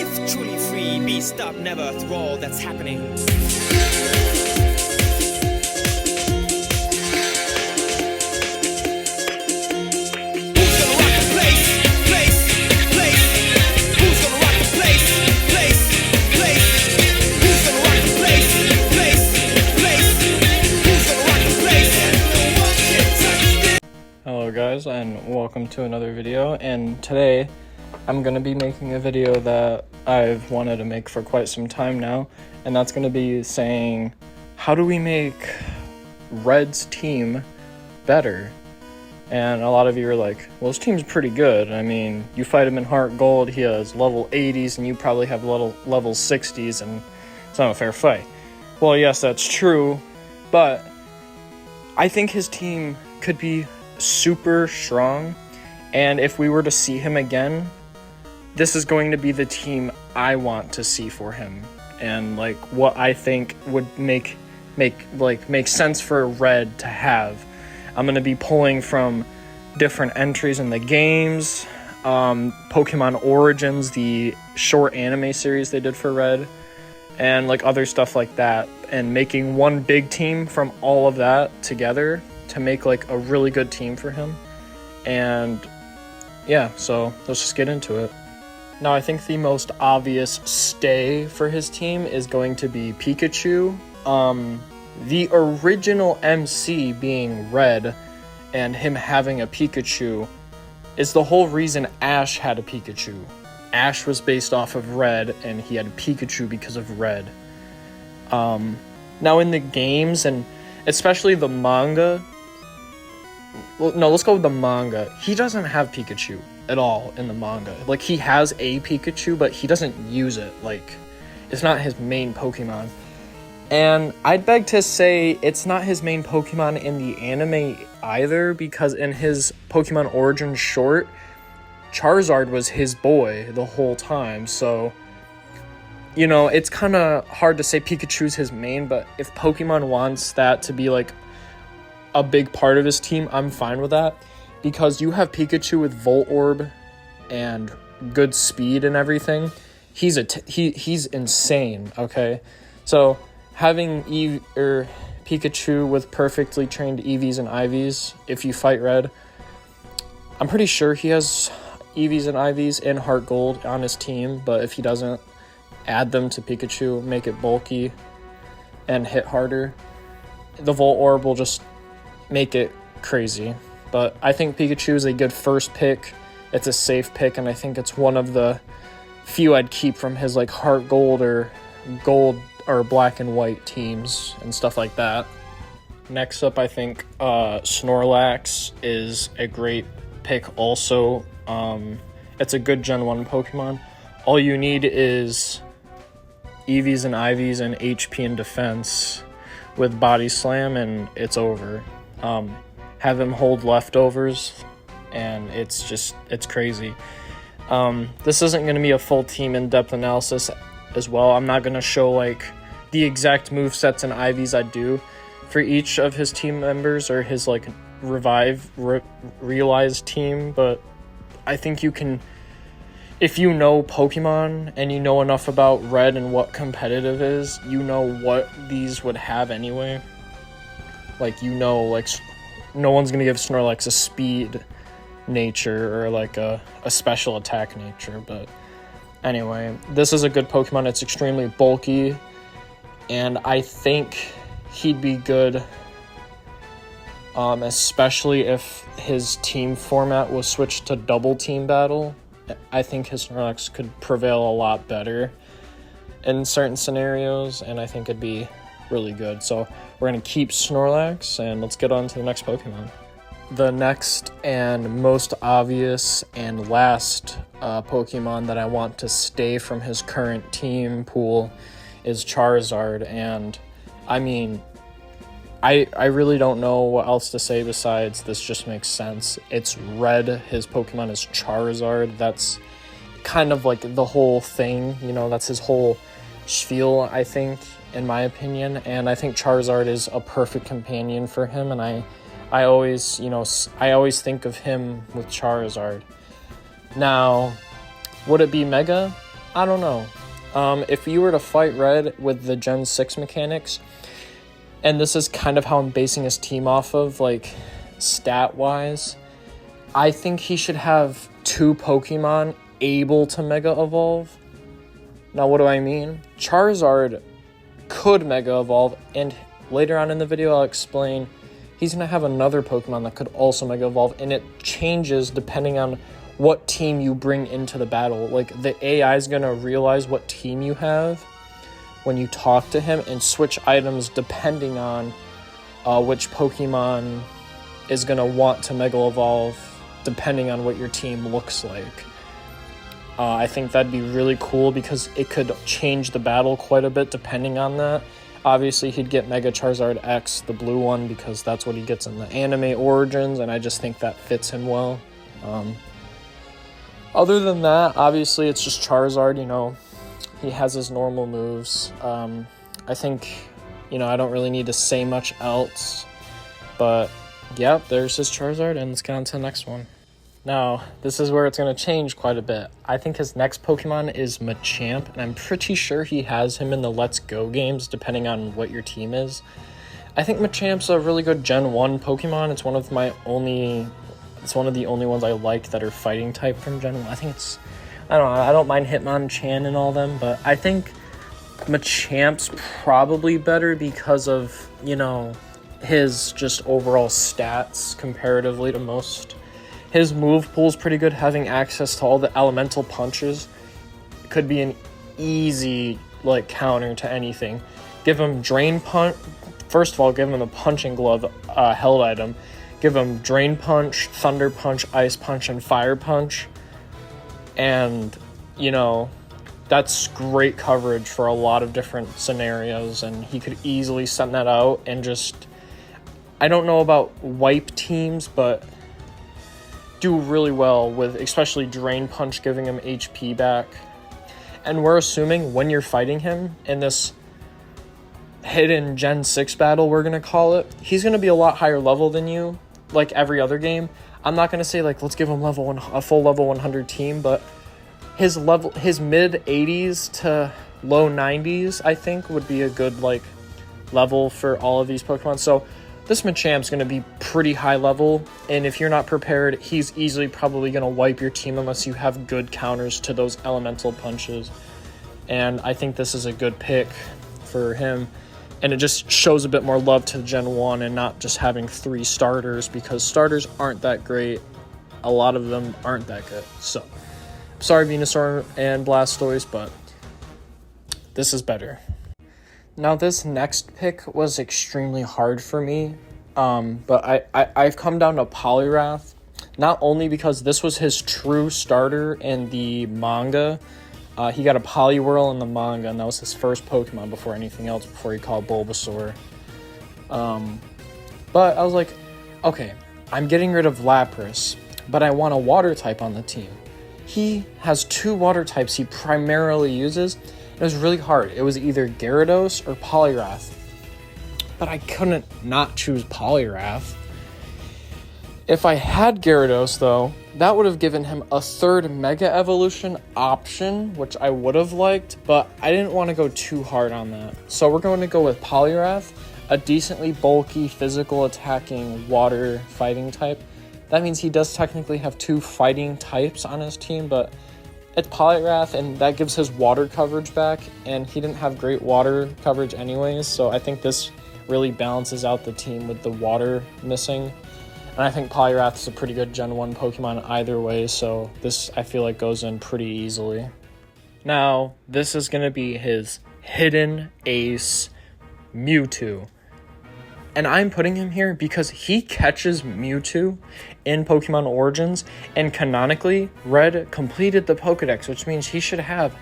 If truly free, be stopped never through all that's happening. Hello guys, and welcome to another video. And today I'm going to be making a video that I've wanted to make for quite some time now, and that's going to be saying, how do we make Red's team better? And a lot of you are like, well, his team's pretty good. I mean, you fight him in Heart Gold, he has level 80s, and you probably have level 60s, and it's not a fair fight. Well, yes, that's true, but I think his team could be super strong, and if we were to see him again, this is going to be the team I want to see for him, and like what I think would make sense for Red to have. I'm going to be pulling from different entries in the games, Pokemon Origins, the short anime series they did for Red, and like other stuff like that, and making one big team from all of that together to make like a really good team for him. And yeah, so let's just get into it. Now, I think the most obvious stay for his team is going to be Pikachu. The original MC being Red and him having a Pikachu is the whole reason Ash had a Pikachu. Ash was based off of Red, and he had a Pikachu because of Red. Now in the games, and especially the manga, well, no, let's go with the manga. He doesn't have Pikachu at all in the manga. Like, he has a Pikachu, but he doesn't use it. Like, it's not his main Pokemon. And I'd beg to say it's not his main Pokemon in the anime either, because in his Pokemon Origins short, Charizard was his boy the whole time. So, you know, it's kind of hard to say Pikachu's his main, but if Pokemon wants that to be like a big part of his team, I'm fine with that, because you have Pikachu with Volt Orb and good speed and everything. He's insane. Okay, so having Pikachu with perfectly trained EVs and IVs, if you fight Red, I'm pretty sure he has EVs and IVs in Heart Gold on his team, but if he doesn't, add them to Pikachu, make it bulky and hit harder. The Volt Orb will just make it crazy. But I think Pikachu is a good first pick. It's a safe pick, and I think it's one of the few I'd keep from his like Heart Gold or Gold or Black and White teams and stuff like that. Next up, I think Snorlax is a great pick also. It's a good Gen 1 Pokemon. All you need is EVs and IVs and HP and defense with Body Slam, and it's over. Have him hold leftovers, and it's crazy. This isn't going to be a full team in-depth analysis as well. I'm not going to show like the exact movesets and IVs I do for each of his team members or his like realized team, but I think you can, if you know Pokemon and you know enough about Red and what competitive is, you know what these would have anyway. Like, you know, like, no one's going to give Snorlax a speed nature or, like, a special attack nature. But anyway, this is a good Pokemon. It's extremely bulky, and I think he'd be good, especially if his team format was switched to double team battle. I think his Snorlax could prevail a lot better in certain scenarios, and I think it'd be really good. So we're going to keep Snorlax, and let's get on to the next Pokemon. The next and most obvious and last Pokemon that I want to stay from his current team pool is Charizard, and I mean, I really don't know what else to say besides this just makes sense. It's Red, his Pokemon is Charizard. That's kind of like the whole thing, you know, that's his whole spiel, I think, in my opinion. And I think Charizard is a perfect companion for him, and I always think of him with Charizard. Now, would it be Mega? I don't know. If you were to fight Red with the Gen 6 mechanics, and this is kind of how I'm basing his team off of, like, stat-wise, I think he should have 2 Pokemon able to Mega Evolve. Now, what do I mean? Charizard could Mega Evolve, and later on in the video I'll explain he's going to have another Pokemon that could also Mega Evolve, and it changes depending on what team you bring into the battle. Like, the AI is going to realize what team you have when you talk to him and switch items depending on which Pokemon is going to want to Mega Evolve depending on what your team looks like. I think that'd be really cool because it could change the battle quite a bit depending on that. Obviously, he'd get Mega Charizard X, the blue one, because that's what he gets in the anime Origins, and I just think that fits him well. Other than that, obviously, it's just Charizard, you know. He has his normal moves. I think, you know, I don't really need to say much else. But, yeah, there's his Charizard, and let's get on to the next one. Now, this is where it's going to change quite a bit. I think his next Pokemon is Machamp, and I'm pretty sure he has him in the Let's Go games, depending on what your team is. I think Machamp's a really good Gen 1 Pokemon. It's one of the only ones I like that are fighting type from Gen 1. I think it's, I don't know, I don't mind Hitmonchan and all them, but I think Machamp's probably better because of, you know, his just overall stats comparatively to most. His move pool's pretty good, having access to all the elemental punches. It could be an easy, like, counter to anything. Give him Drain Punch. First of all, give him a Punching Glove held item. Give him Drain Punch, Thunder Punch, Ice Punch, and Fire Punch. And, you know, that's great coverage for a lot of different scenarios, and he could easily send that out and just, I don't know about wipe teams, but do really well with especially Drain Punch giving him HP back. And we're assuming when you're fighting him in this hidden Gen 6 battle, we're going to call it, he's going to be a lot higher level than you, like every other game. I'm not going to say, like, let's give him a full level 100 team, but his mid 80s to low 90s, I think, would be a good, like, level for all of these Pokemon. So this Machamp's going to be pretty high level, and if you're not prepared, he's easily probably going to wipe your team unless you have good counters to those elemental punches. And I think this is a good pick for him, and it just shows a bit more love to Gen 1 and not just having 3 starters, because starters aren't that great. A lot of them aren't that good. So, sorry Venusaur and Blastoise, but this is better. Now, this next pick was extremely hard for me, but I've come down to Poliwrath, not only because this was his true starter in the manga. He got a Poliwhirl in the manga, and that was his first Pokemon before anything else, before he called Bulbasaur. But I was like, okay, I'm getting rid of Lapras, but I want a water type on the team. He has 2 water types he primarily uses. It was really hard. It was either Gyarados or Poliwrath. But I couldn't not choose Poliwrath. If I had Gyarados, though, that would have given him a 3rd Mega Evolution option, which I would have liked, but I didn't want to go too hard on that. So we're going to go with Poliwrath, a decently bulky, physical attacking water fighting type. That means he does technically have 2 fighting types on his team, but it's Poliwrath, and that gives his water coverage back, and he didn't have great water coverage anyways, so I think this really balances out the team with the water missing. And I think Poliwrath is a pretty good Gen 1 Pokemon either way, so this, I feel like, goes in pretty easily. Now, this is going to be his hidden ace, Mewtwo. And I'm putting him here because he catches Mewtwo in Pokemon Origins, and canonically, Red completed the Pokedex, which means he should have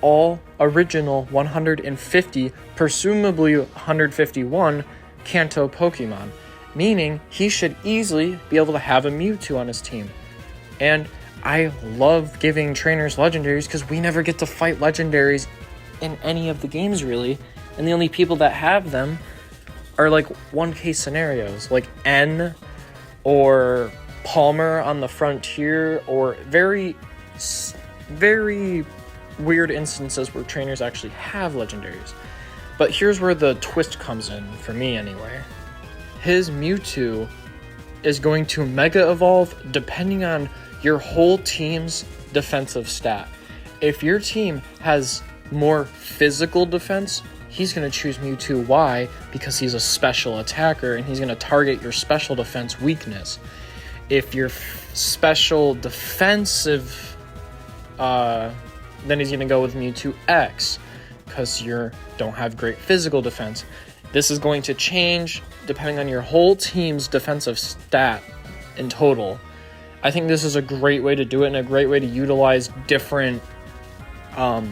all original 150, presumably 151, Kanto Pokemon, meaning he should easily be able to have a Mewtwo on his team. And I love giving trainers legendaries because we never get to fight legendaries in any of the games, really, and the only people that have them are like 1-case scenarios, like N or Palmer on the Frontier, or very weird instances where trainers actually have legendaries. But here's where the twist comes in, for me anyway. His Mewtwo is going to Mega Evolve depending on your whole team's defensive stat. If your team has more physical defense, he's going to choose Mewtwo. Why? Because he's a special attacker and he's going to target your special defense weakness. If you're special defensive, then he's going to go with Mewtwo X because you don't have great physical defense. This is going to change depending on your whole team's defensive stat in total. I think this is a great way to do it and a great way to utilize different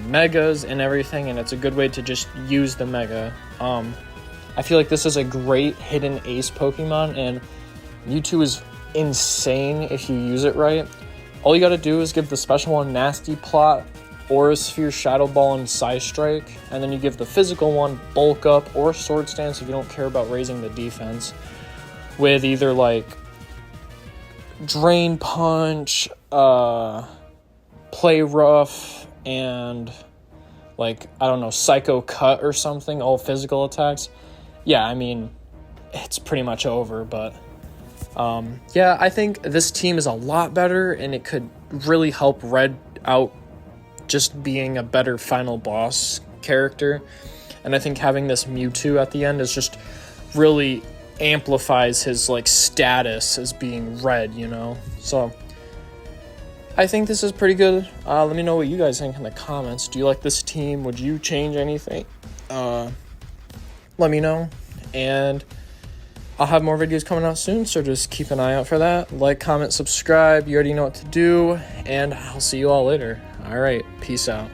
megas and everything, and it's a good way to just use the mega. I feel like this is a great hidden ace Pokemon, and Mewtwo is insane if you use it right. All you gotta do is give the special one Nasty Plot, Aura Sphere, Shadow Ball, and Psystrike, and then you give the physical one Bulk Up or Sword Stance if you don't care about raising the defense, with either like Drain Punch, Play Rough, and like, I don't know, Psycho Cut or something, all physical attacks. Yeah, I mean, it's pretty much over, but yeah, I think this team is a lot better, and it could really help Red out just being a better final boss character. And I think having this Mewtwo at the end is just really amplifies his like status as being red, you know? So I think this is pretty good. Let me know what you guys think in the comments. Do you like this team? Would you change anything? Let me know. And I'll have more videos coming out soon, so just keep an eye out for that. Like, comment, subscribe. You already know what to do. And I'll see you all later. All right. Peace out.